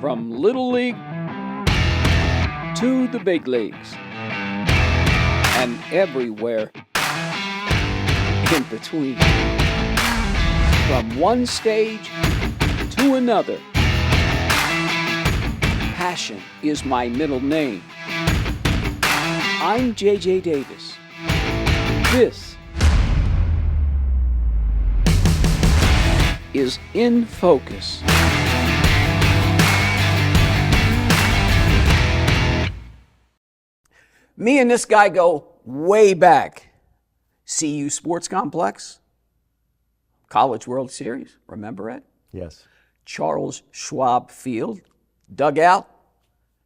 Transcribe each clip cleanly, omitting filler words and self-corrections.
From Little League to the big leagues and everywhere in between. From one stage to another. Passion is my middle name. I'm J.J. Davis. This is In Focus. Me and this guy go way back. CU Sports Complex, College World Series, remember it? Yes. Charles Schwab Field, dugout.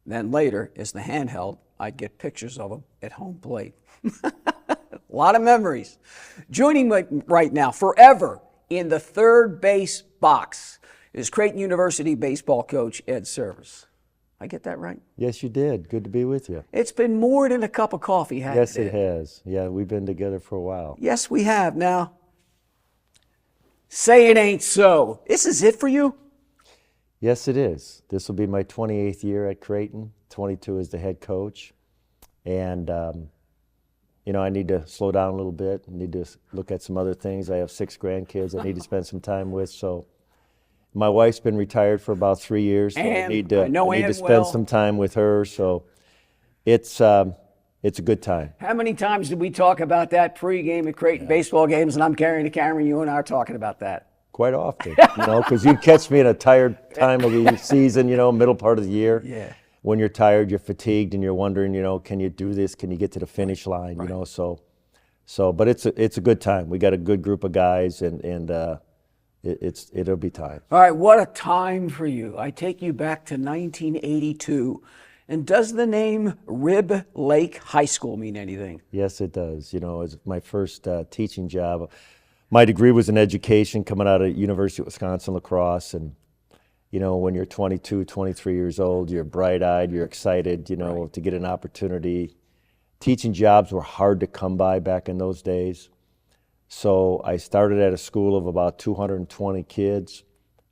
Then later, as the handheld, I'd get pictures of him at home plate. A lot of memories. Joining me right now, forever in the third base box, is Creighton University baseball coach Ed Servais. I get that right? Yes, you did. Good to be with you. It's been more than a cup of coffee, hasn't it? Yes, it has. Yeah, we've been together for a while. Yes, we have. Now, say it ain't so. This is it for you? Yes, it is. This will be my 28th year at Creighton, 22 as the head coach. And, I need to slow down a little bit. I need to look at some other things. I have 6 grandkids I need to spend some time with. So my wife's been retired for about 3 years. So I need to spend some time with her. So it's a good time. How many times did we talk about that pregame at Creighton baseball games, and I'm carrying the camera, and you and I are talking about that? Quite often, because you catch me at a tired time of the season, middle part of the year. Yeah. When you're tired, you're fatigued, and you're wondering, can you do this? Can you get to the finish line? Right. But it's a good time. We got a good group of guys, and it'll be time. All right, what a time for you. I take you back to 1982. And does the name Rib Lake High School mean anything? Yes, it does. It's my first teaching job. My degree was in education coming out of University of Wisconsin La Crosse. And, when you're 22, 23 years old, you're bright-eyed, you're excited, Right. to get an opportunity. Teaching jobs were hard to come by back in those days. So I started at a school of about 220 kids,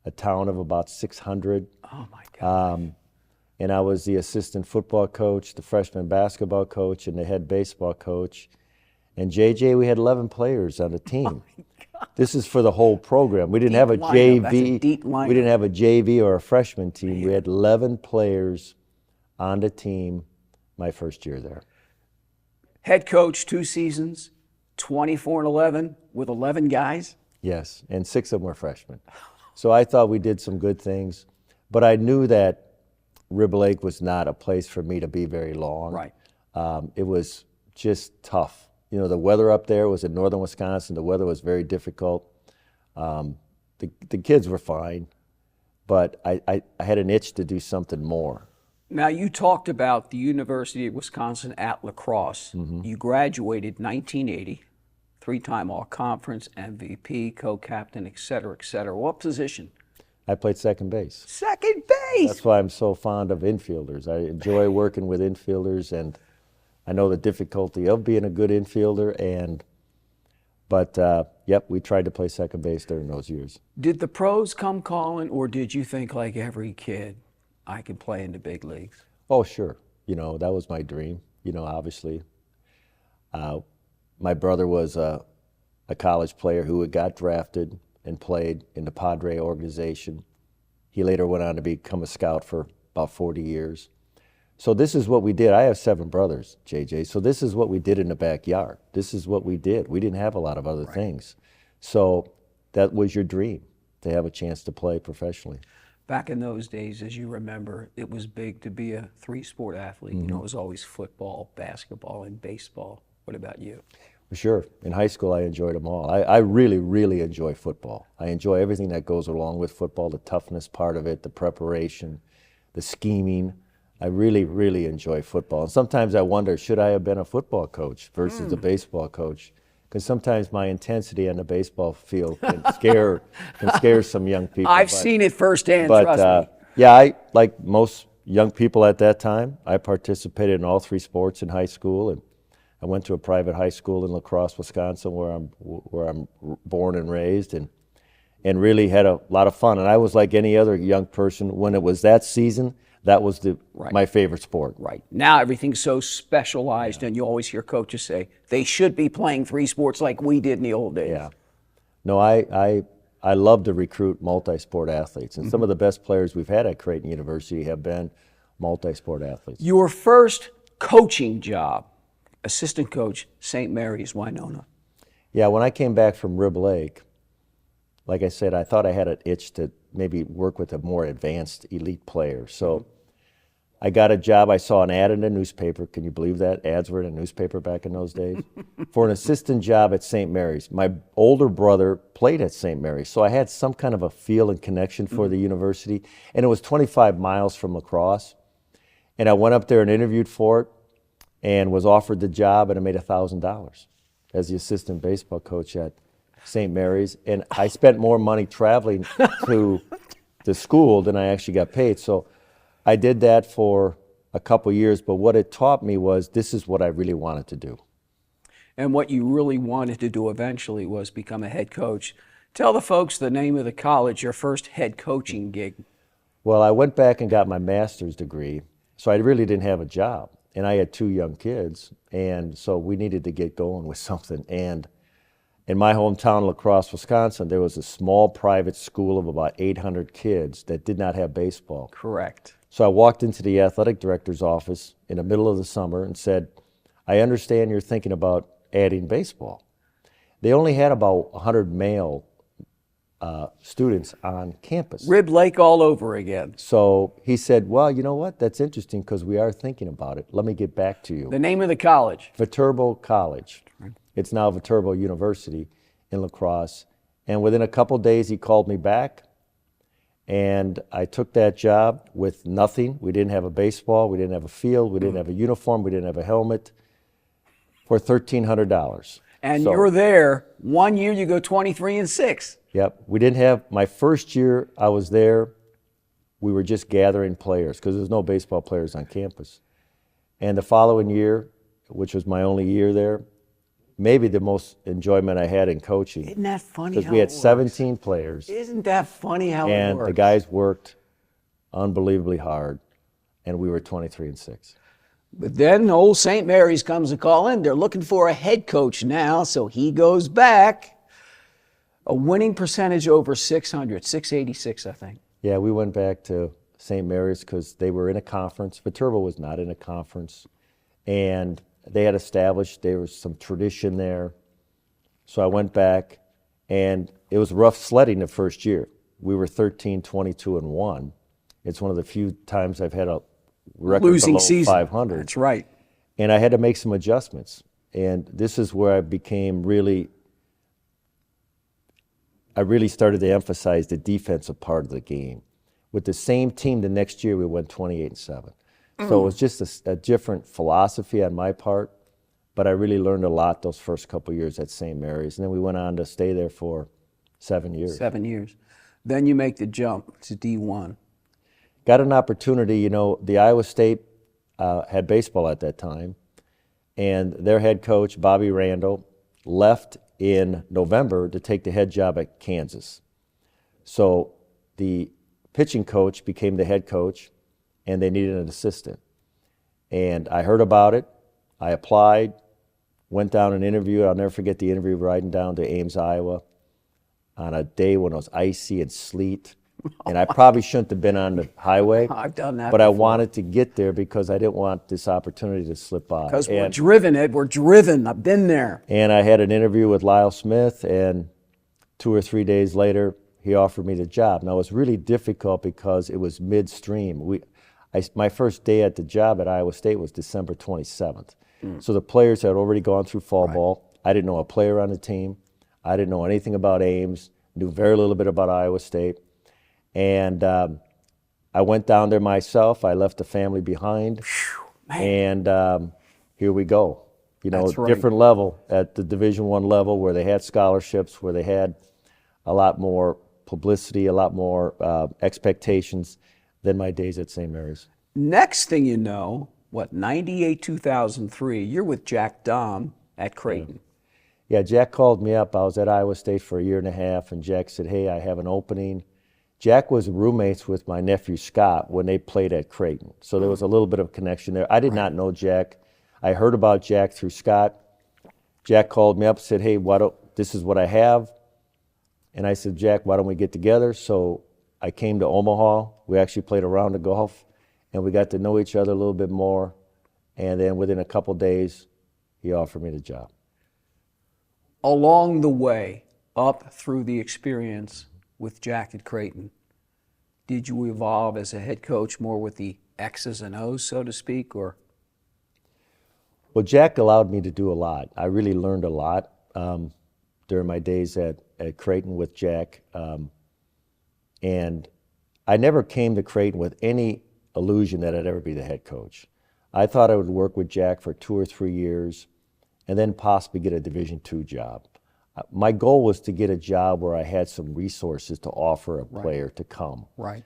a town of about 600. Oh, my God. And I was the assistant football coach, the freshman basketball coach, and the head baseball coach. And JJ, we had 11 players on the team. Oh, my God. This is for the whole program. We didn't have a lineup. That's JV. a deep lineup. We didn't have a JV or a freshman team. We had 11 players on the team my first year there. Head coach, 2 seasons, 24-11 with 11 guys. Yes, and 6 of them were freshmen. So I thought we did some good things, but I knew that Rib Lake was not a place for me to be very long. Right. It was just tough. The weather up there was in northern Wisconsin. The weather was very difficult. The kids were fine, but I had an itch to do something more. Now, you talked about the University of Wisconsin at La Crosse. Mm-hmm. You graduated 1980, 3-time All-Conference, MVP, co-captain, et cetera, et cetera. What position? I played second base. Second base! That's why I'm so fond of infielders. I enjoy working with infielders, and I know the difficulty of being a good infielder, but we tried to play second base during those years. Did the pros come calling, or did you think, like every kid, I could play in the big leagues? Oh, sure. That was my dream, obviously. My brother was a college player who had got drafted and played in the Padre organization. He later went on to become a scout for about 40 years. So this is what we did. I have 7 brothers, JJ. So this is what we did in the backyard. This is what we did. We didn't have a lot of other things. So that was your dream, to have a chance to play professionally. Back in those days, as you remember, it was big to be a 3-sport athlete. Mm-hmm. It was always football, basketball, and baseball. What about you? Sure. In high school, I enjoyed them all. I really, really enjoy football. I enjoy everything that goes along with football, the toughness part of it, the preparation, the scheming. I really, really enjoy football. And sometimes I wonder, should I have been a football coach versus a baseball coach? Because sometimes my intensity on the baseball field can scare some young people. I've seen it firsthand, trust me. Yeah, I, like most young people at that time, I participated in all 3 sports in high school, and I went to a private high school in La Crosse, Wisconsin, where I'm born and raised, and and really had a lot of fun. And I was like any other young person. When it was that season, that was my favorite sport. Right. Now everything's so specialized, and you always hear coaches say they should be playing 3 sports like we did in the old days. Yeah. No, I love to recruit multi-sport athletes, and some of the best players we've had at Creighton University have been multi-sport athletes. Your first coaching job, assistant coach, St. Mary's, Winona. Yeah, when I came back from Rib Lake, like I said, I thought I had an itch to maybe work with a more advanced elite player. So I got a job. I saw an ad in a newspaper. Can you believe that? Ads were in a newspaper back in those days. For an assistant job at St. Mary's. My older brother played at St. Mary's, so I had some kind of a feel and connection for the university. And it was 25 miles from La Crosse. And I went up there and interviewed for it and was offered the job, and I made $1,000 as the assistant baseball coach at St. Mary's. And I spent more money traveling to the school than I actually got paid. So I did that for a couple years, but what it taught me was this is what I really wanted to do. And what you really wanted to do eventually was become a head coach. Tell the folks the name of the college, your first head coaching gig. Well, I went back and got my master's degree, so I really didn't have a job. And I had 2 young kids, and so we needed to get going with something. And in my hometown, La Crosse, Wisconsin, there was a small private school of about 800 kids that did not have baseball. Correct. So I walked into the athletic director's office in the middle of the summer and said, I understand you're thinking about adding baseball. They only had about 100 male students on campus. Rib Lake all over again. So he said, well, you know what? That's interesting because we are thinking about it. Let me get back to you. The name of the college? Viterbo College. It's now Viterbo University in La Crosse. And within a couple days, he called me back. And I took that job with nothing. We didn't have a baseball. We didn't have a field. We didn't have a uniform. We didn't have a helmet for $1,300. And so, you're there. 1 year, you go 23-6. Yep. We didn't have, my first year I was there, we were just gathering players because there was no baseball players on campus. And the following year, which was my only year there, maybe the most enjoyment I had in coaching. Isn't that funny? Because we had 17 players. Isn't that funny how it works? And the guys worked unbelievably hard, and we were 23-6. But then old St. Mary's comes to call in. They're looking for a head coach now, so he goes back. A winning percentage over 600, 686, I think. Yeah, we went back to St. Mary's because they were in a conference. Viterbo was not in a conference. And they had established there was some tradition there. So I went back, and it was rough sledding the first year. We were 13, 22, and 1. It's one of the few times I've had a record losing below season. 500. That's right. And I had to make some adjustments. And this is where I became I really started to emphasize the defensive part of the game. With the same team the next year, we went 28-7. So it was just a different philosophy on my part, but I really learned a lot those first couple years at St. Mary's. And then we went on to stay there for 7 years. 7 years. Then you make the jump to D1. Got an opportunity, you know, the Iowa State had baseball at that time, and their head coach, Bobby Randall, left in November to take the head job at Kansas. So the pitching coach became the head coach, and they needed an assistant. And I heard about it. I applied, went down and interviewed. I'll never forget the interview riding down to Ames, Iowa on a day when it was icy and sleet. And I probably shouldn't have been on the highway. I've done that But I before. wanted to get there because I didn't want this opportunity to slip by. Because we're driven, Ed. We're driven. I've been there. And I had an interview with Lyle Smith, and 2 or 3 days later, he offered me the job. Now, it was really difficult because it was midstream. My first day at the job at Iowa State was December 27th. So the players had already gone through fall ball. I didn't know a player on the team. I didn't know anything about Ames, knew very little bit about Iowa State. And I went down there myself. I left the family behind. And here we go. You know, That's right. different level at the Division I level where they had scholarships, where they had a lot more publicity, a lot more expectations than my days at St. Mary's. Next thing you know, 98, 2003, you're with Jack Dahm at Creighton. Yeah, Jack called me up. I was at Iowa State for a year and a half, and Jack said, hey, I have an opening. Jack was roommates with my nephew Scott when they played at Creighton. So there was a little bit of connection there. I did not know Jack. I heard about Jack through Scott. Jack called me up and said, hey, this is what I have. And I said, Jack, why don't we get together? So I came to Omaha. We actually played a round of golf, and we got to know each other a little bit more. And then within a couple days, he offered me the job. Along the way, up through the experience with Jack at Creighton, did you evolve as a head coach more with the X's and O's, so to speak, or? Well, Jack allowed me to do a lot. I really learned a lot during my days at Creighton with Jack. And I never came to Creighton with any illusion that I'd ever be the head coach. I thought I would work with Jack for 2 or 3 years and then possibly get a Division II job. My goal was to get a job where I had some resources to offer a player to come. Right.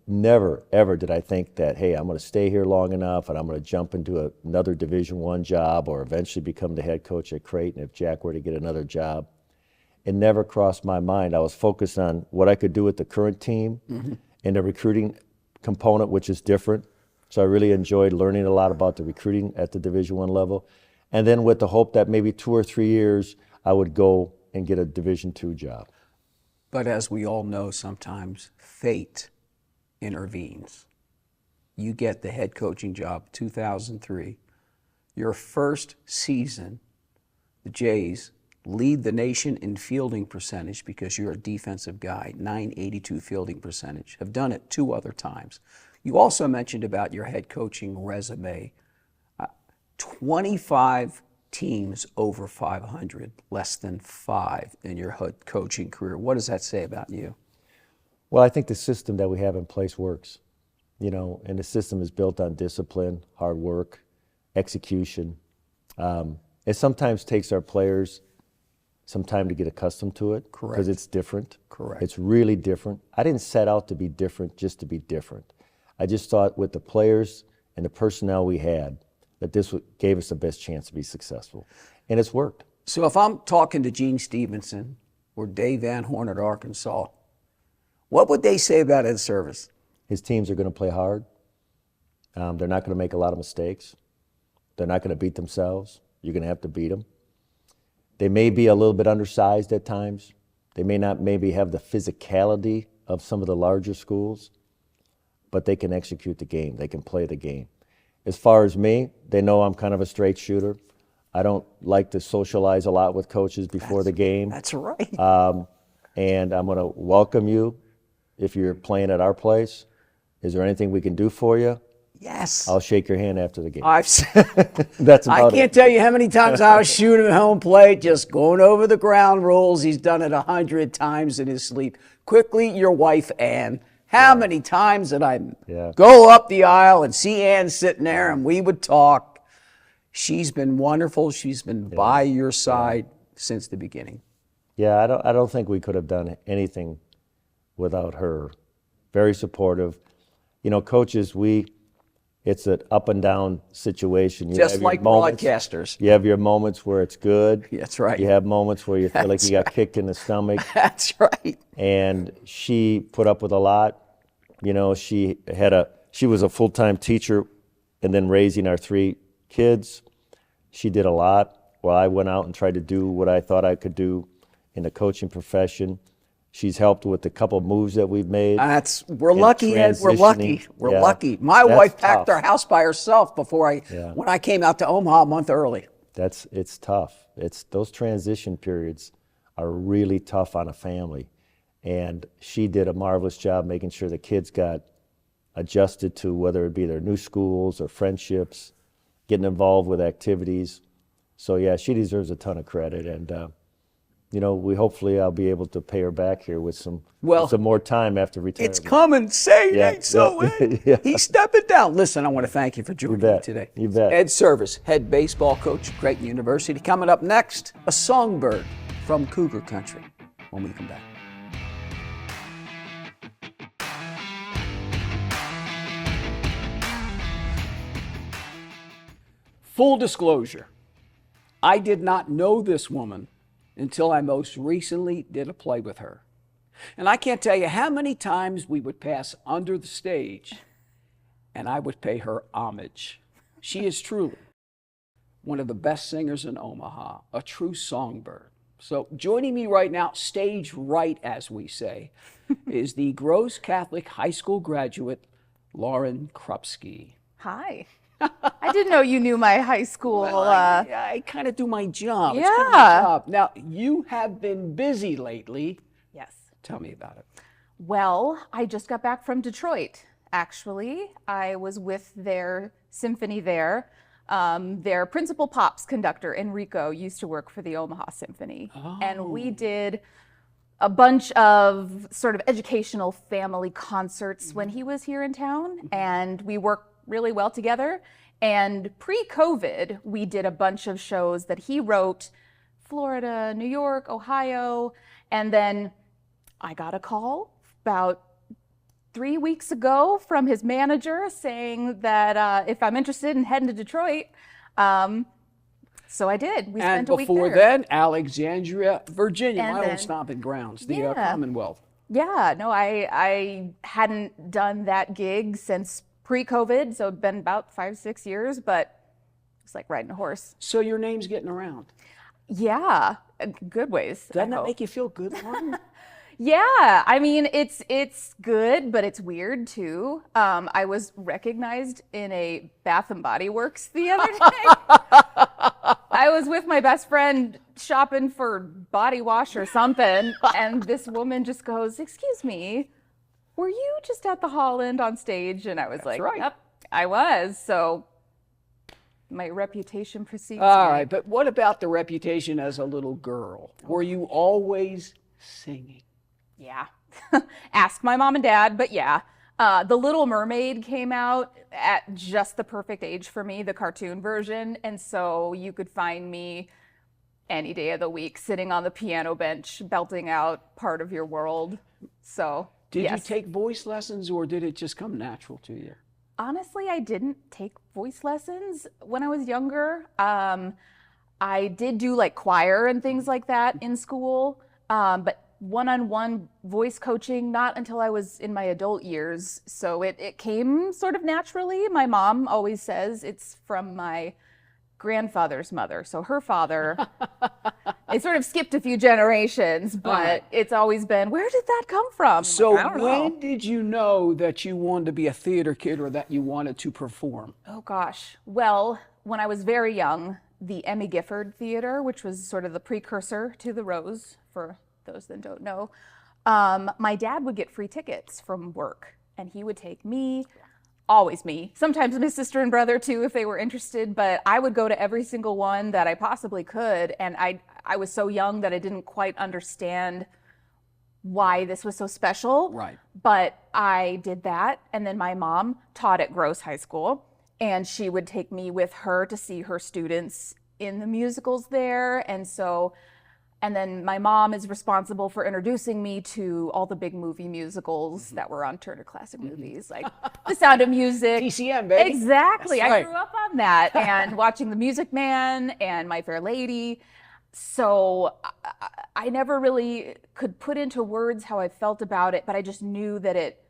Never, ever did I think that, hey, I'm going to stay here long enough and I'm going to jump into another Division I job or eventually become the head coach at Creighton if Jack were to get another job. It never crossed my mind. I was focused on what I could do with the current team and the recruiting component, which is different. So I really enjoyed learning a lot about the recruiting at the Division I level. And then with the hope that maybe 2 or 3 years, I would go and get a Division II job. But as we all know, sometimes fate intervenes. You get the head coaching job 2003. Your first season, the Jays lead the nation in fielding percentage because you're a defensive guy, .982 fielding percentage. Have done it 2 other times. You also mentioned about your head coaching resume. 25 teams over 500, less than 5 in your head coaching career. What does that say about you? Well, I think the system that we have in place works, and the system is built on discipline, hard work, execution. It sometimes takes our players some time to get accustomed to it. Correct. Because it's different. Correct. It's really different. I didn't set out to be different just to be different. I just thought with the players and the personnel we had, that this gave us the best chance to be successful. And it's worked. So if I'm talking to Gene Stevenson or Dave Van Horn at Arkansas, what would they say about Ed Servais? His teams are going to play hard. They're not going to make a lot of mistakes. They're not going to beat themselves. You're going to have to beat them. They may be a little bit undersized at times. They may not maybe have the physicality of some of the larger schools, but they can execute the game. They can play the game. As far as me, they know I'm kind of a straight shooter. I don't like to socialize a lot with coaches before the game. That's right. And I'm going to welcome you if you're playing at our place. Is there anything we can do for you? Yes. I'll shake your hand after the game. That's about I can't tell you how many times I was shooting at home plate, just going over the ground rules. He's done it 100 times in his sleep. Quickly, your wife, Ann. How many times did I go up the aisle and see Ann sitting there and we would talk? She's been wonderful. She's been by your side since the beginning. Yeah, I don't think we could have done anything without her. Very supportive. Coaches, it's an up and down situation. Just like broadcasters. You have your moments where it's good. That's right. You have moments where you feel like you got kicked in the stomach. That's right. And she put up with a lot. She was a full-time teacher and then raising our 3 kids. She did a lot while I went out and tried to do what I thought I could do in the coaching profession. She's helped with a couple of moves that we've made. We're lucky, Ed. We're lucky. We're lucky. My wife packed her house by herself when I came out to Omaha a month early. It's tough. Those transition periods are really tough on a family. And she did a marvelous job making sure the kids got adjusted to whether it be their new schools or friendships, getting involved with activities. So yeah, she deserves a ton of credit. And hopefully I'll be able to pay her back here with some more time after retirement. It's coming. Say it ain't so, Ed. He's stepping down. Listen, I want to thank you for joining me today. You bet. Ed Servais, head baseball coach at Creighton University. Coming up next, a songbird from Cougar Country when we come back. Full disclosure, I did not know this woman until I most recently did a play with her. And I can't tell you how many times we would pass under the stage and I would pay her homage. She is truly one of the best singers in Omaha, a true songbird. So joining me right now, stage right as we say, is the Gross Catholic High School graduate, Lauren Krupski. Hi. I didn't know you knew my high school. Well, I kind of do my job. Yeah. It's kind of my job. Now, you have been busy lately. Yes. Tell me about it. Well, I just got back from Detroit, actually. I was with their symphony there. Their principal pops conductor, Enrico, used to work for the Omaha Symphony. Oh. And we did a bunch of sort of educational family concerts when he was here in town. And we worked really well together. And pre-COVID, we did a bunch of shows that he wrote, Florida, New York, Ohio. And then I got a call about 3 weeks ago from his manager saying that if I'm interested in heading to Detroit. So I did. We spent a week there. And before then, Alexandria, Virginia, And my old then- stomping grounds, the Yeah. Commonwealth. Yeah, no, I hadn't done that gig since pre-COVID, so it'd been about 5-6 years, but it's like riding a horse. So your name's getting around. Yeah, good ways. Doesn't I that hope. make you feel good, Lauren? Yeah, I mean, it's good, but it's weird too. I was recognized in a Bath and Body Works the other day. I was with my best friend shopping for body wash or something, and this woman just goes, "Excuse me, were you just at the Holland on stage?" And I was like, right. "Yep, I was." So my reputation precedes All me. right, but what about the reputation as a little girl? Were you always singing? Yeah. Ask my mom and dad, but yeah. The Little Mermaid came out at just the perfect age for me, the cartoon version. And so you could find me any day of the week sitting on the piano bench, belting out Part of Your World. So, Did yes. you take voice lessons or did it just come natural to you? Honestly, I didn't take voice lessons when I was younger. I did do like choir and things like that in school, but one-on-one voice coaching, not until I was in my adult years. So it came sort of naturally. My mom always says it's from my grandfather's mother. So her father, it sort of skipped a few generations, but right. It's always been, where did that come from? So I don't know. when did you know that you wanted to be a theater kid or that you wanted to perform? Oh gosh. Well, when I was very young, the Emmy Gifford Theater, which was sort of the precursor to the Rose, for those that don't know, my dad would get free tickets from work, and he would take me, always me, sometimes my sister and brother too if they were interested, but I would go to every single one that I possibly could, and I was so young that I didn't quite understand why this was so special. Right. But I did that, and then my mom taught at Gross High School, and she would take me with her to see her students in the musicals there, and then my mom is responsible for introducing me to all the big movie musicals that were on Turner Classic Movies, like The Sound of Music. TCM, baby. Exactly. That's I right. grew up on that and watching The Music Man and My Fair Lady. So I never really could put into words how I felt about it, but I just knew that it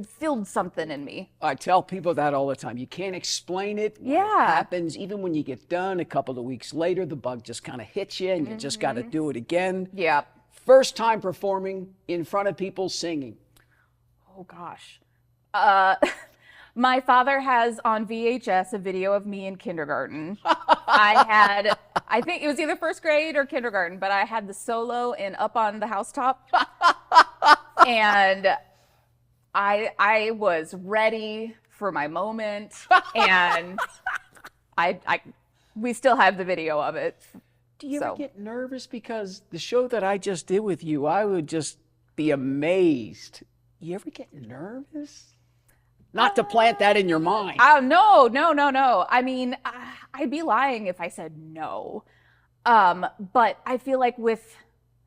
filled something in me. I tell people that all the time. You can't explain it. When Yeah. It happens. Even when you get done, a couple of weeks later, the bug just kind of hits you and you just got to do it again. Yeah. First time performing in front of people singing. Oh gosh. My father has on VHS a video of me in kindergarten. I think it was either first grade or kindergarten, but I had the solo in Up on the Housetop. And I was ready for my moment, and we still have the video of it. Do you ever get nervous? Because the show that I just did with you, I would just be amazed. You ever get nervous? Not to plant that in your mind. No. I mean, I'd be lying if I said no. But I feel like with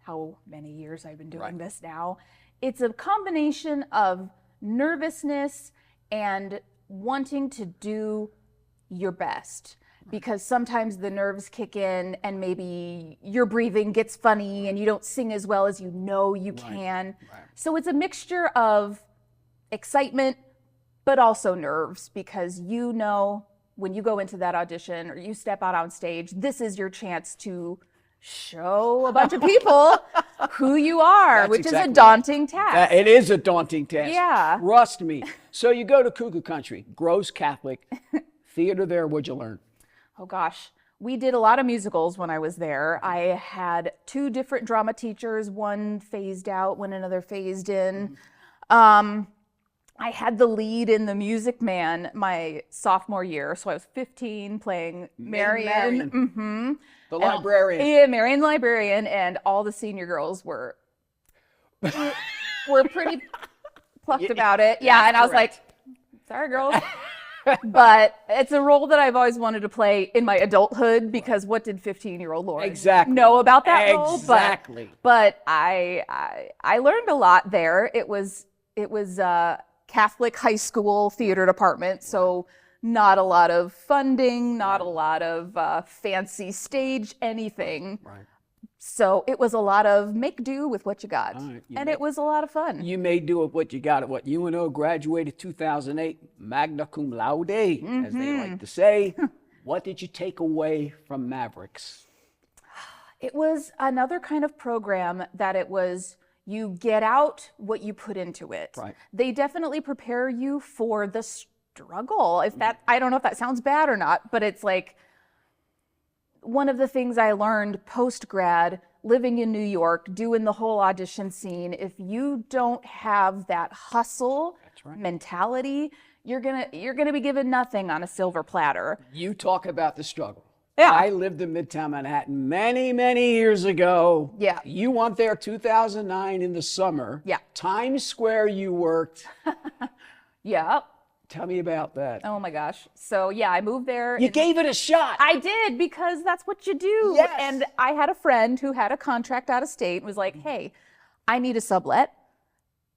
how many years I've been doing this now, it's a combination of nervousness and wanting to do your best. because sometimes the nerves kick in and maybe your breathing gets funny and you don't sing as well as you know you can. Right. So it's a mixture of excitement, but also nerves, because you know when you go into that audition or you step out on stage, this is your chance to show a bunch of people who you are, That's which exactly is a daunting task. It is a daunting task. Yeah. Trust me. So you go to Cuckoo Country, gross Catholic, theater there, what'd you learn? Oh gosh, we did a lot of musicals when I was there. I had 2 different drama teachers, one phased out when another phased in. I had the lead in The Music Man my sophomore year, so I was 15 playing Marion. Mm-hmm. The librarian. Yeah, Marion the librarian, and all the senior girls were pretty plucked about it. Yeah, and I was like, sorry, girls. But it's a role that I've always wanted to play in my adulthood, because what did 15-year-old Lauren know about that role? Exactly. But I learned a lot there. It was Catholic high school theater department, so not a lot of funding, not a lot of fancy stage anything. Right. So it was a lot of make do with what you got. Right. And it was a lot of fun. You may do with what you got. What UNO graduated 2008, magna cum laude, as they like to say. What did you take away from Mavericks? It was another kind of program that it was, you get out what you put into it. Right. They definitely prepare you for the struggle. If that, I don't know if that sounds bad or not, but it's like one of the things I learned post-grad, living in New York, doing the whole audition scene. If you don't have that hustle mentality, you're gonna be given nothing on a silver platter. You talk about the struggle. Yeah. I lived in Midtown Manhattan many, many years ago. Yeah. You went there 2009 in the summer. Yeah. Times Square you worked. Yeah. Tell me about that. Oh my gosh. So yeah, I moved there. You gave it a shot. I did, because that's what you do. Yes. And I had a friend who had a contract out of state and was like, hey, I need a sublet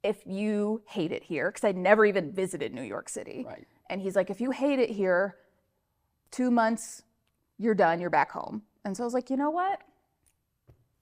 if you hate it here, because I'd never even visited New York City. Right. And he's like, if you hate it here, 2 months, you're done, you're back home. And so I was like, you know what?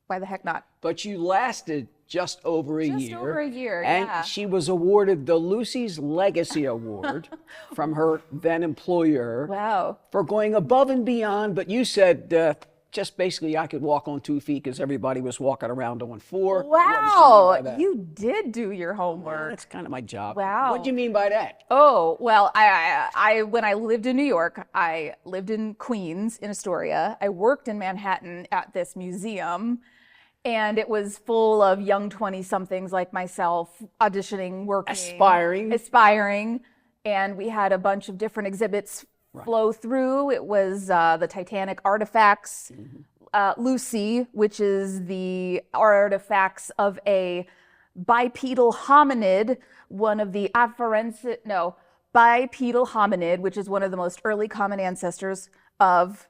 Why the heck not? But you lasted just over a year. Just over a year, and yeah. she was awarded the Lucy's Legacy Award from her then employer. Wow. For going above and beyond. But you said just basically I could walk on 2 feet because everybody was walking around on 4. Wow. You did do your homework. Well, that's kind of my job. Wow. What do you mean by that? Oh, well, I when I lived in New York, I lived in Queens in Astoria. I worked in Manhattan at this museum, and it was full of young 20-somethings like myself auditioning, working, aspiring. And we had a bunch of different exhibits flow through. It was the Titanic artifacts, Lucy, which is the artifacts of a bipedal hominid, one of the bipedal hominid, which is one of the most early common ancestors of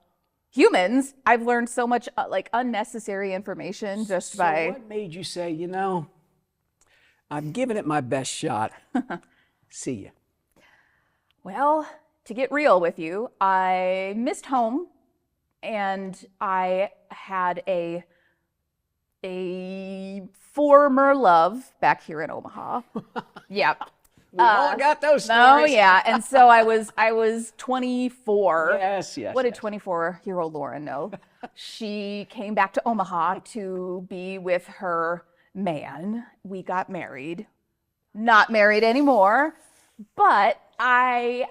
humans. I've learned so much like unnecessary information just by. What made you say, you know, I'm giving it my best shot. See ya. Well, to get real with you, I missed home, and I had a former love back here in Omaha. Yeah. We've all got those stories. Oh yeah, and so I was 24. Yes. What did 24-year-old Lauren know? She came back to Omaha to be with her man. We got married. Not married anymore, but I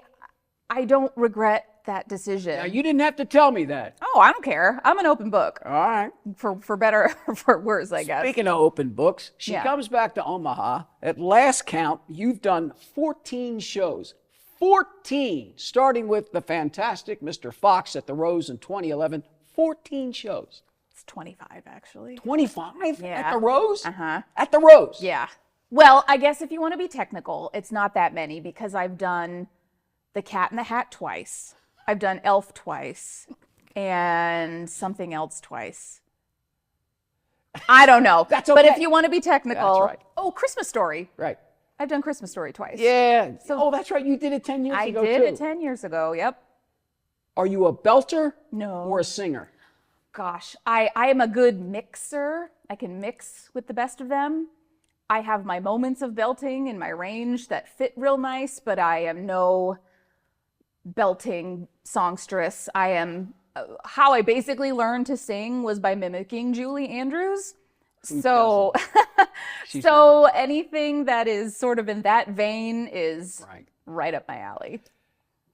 don't regret that decision. Now, you didn't have to tell me that. Oh, I don't care. I'm an open book. All right. For better or for worse, I guess. Speaking of open books, she Yeah. comes back to Omaha. At last count, you've done 14 shows. 14, starting with the fantastic Mr. Fox at the Rose in 2011. 14 shows. It's 25, actually. 25 Yeah. at the Rose? Uh-huh. At the Rose? Yeah. Well, I guess if you want to be technical, it's not that many, because I've done The Cat in the Hat twice. I've done Elf twice, and something else twice. I don't know. That's But okay. if you want to be technical, That's right. Oh, Christmas Story. Right. I've done Christmas Story twice. Yeah. Oh, that's right. You did it 10 years I ago, did too. it 10 years ago. Yep. Are you a belter No. or a singer? Gosh, I am a good mixer. I can mix with the best of them. I have my moments of belting in my range that fit real nice, but I am no belting songstress. I am, how I basically learned to sing was by mimicking Julie Andrews. So, so anything that is sort of in that vein is right up my alley.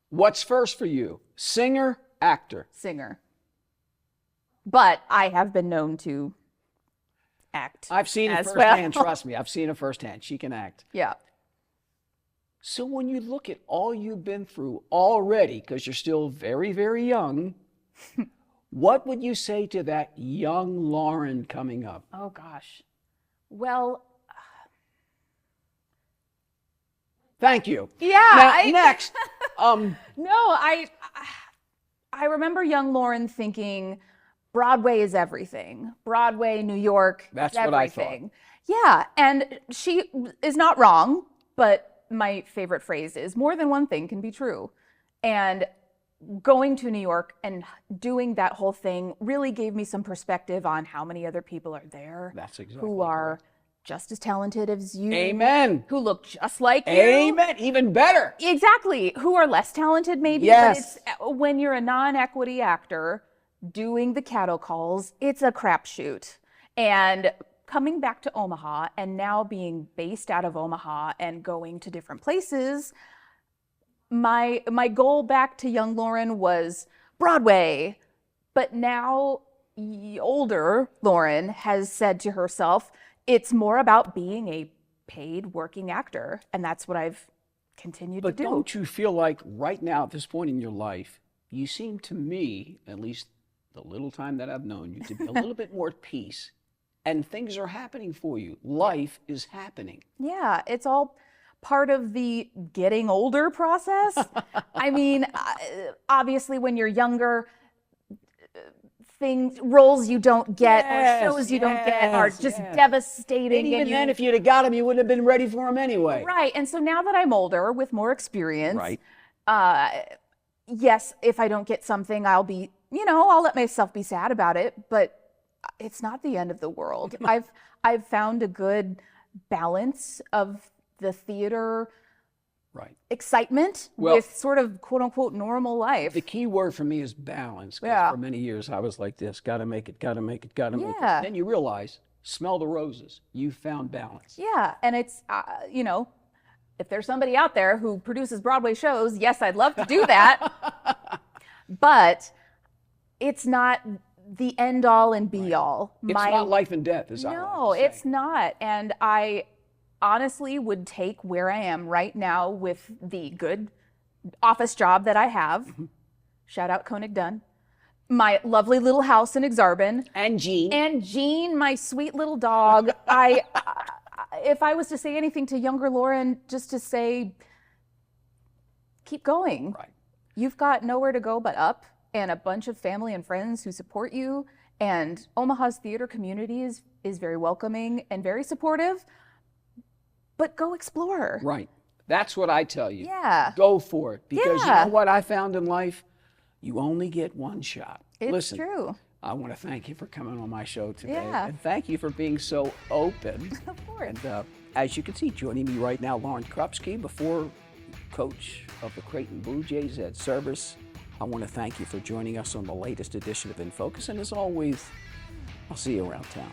What's first for you? Singer, actor? Singer. But I have been known to act. I've seen it as firsthand, well. trust me. I've seen it firsthand. She can act. Yeah. So when you look at all you've been through already, because you're still very, very young, what would you say to that young Lauren coming up? Oh, gosh. Well, Thank you. yeah. Now, next. No, I remember young Lauren thinking Broadway is everything. Broadway, New York, That's everything. what I thought. Yeah, and she is not wrong, but my favorite phrase is more than one thing can be true. And going to New York and doing that whole thing really gave me some perspective on how many other people are there. That's exactly who are correct. just as talented as you. Amen. Who look just like you. Amen. Even better. Exactly. Who are less talented maybe. Yes. But it's, when you're a non-equity actor doing the cattle calls, it's a crapshoot. And coming back to Omaha and now being based out of Omaha and going to different places, my goal back to young Lauren was Broadway. But now older Lauren has said to herself, it's more about being a paid working actor. And that's what I've continued But to do. don't you feel like right now at this point in your life, you seem to me, at least the little time that I've known you, to be a little bit more at peace. And things are happening for you. Life is happening. Yeah, it's all part of the getting older process. I mean, obviously when you're younger, roles you don't get or shows you don't get are just devastating. And even then, if you'd have got them, you wouldn't have been ready for them anyway. Right. And so now that I'm older with more experience, Right. Yes, if I don't get something, I'll be, I'll let myself be sad about it, but it's not the end of the world. I've found a good balance of the theater excitement with sort of quote unquote normal life. The key word for me is balance. 'Cause for many years I was like this, gotta make it, gotta make it, gotta make it. Then you realize, smell the roses. You found balance. Yeah, and it's, if there's somebody out there who produces Broadway shows, yes, I'd love to do that. But it's not the end all and be all. It's not life and death, is all. No, it's not. And I honestly would take where I am right now with the good office job that I have. Shout out Koenig Dunn. My lovely little house in Exarban. And Jean. And Jean, my sweet little dog. If I was to say anything to younger Lauren, just to say, keep going. Right. You've got nowhere to go but up, and a bunch of family and friends who support you. And Omaha's theater community is very welcoming and very supportive. But go explore. Right. That's what I tell you. Yeah. Go for it. Because you know what I found in life? You only get one shot. It's true. I want to thank you for coming on my show today. Yeah. And thank you for being so open. Of course. And as you can see, joining me right now, Lauren Krupski, before coach of the Creighton Blue Jays, Ed Servais. I want to thank you for joining us on the latest edition of In Focus. And as always, I'll see you around town.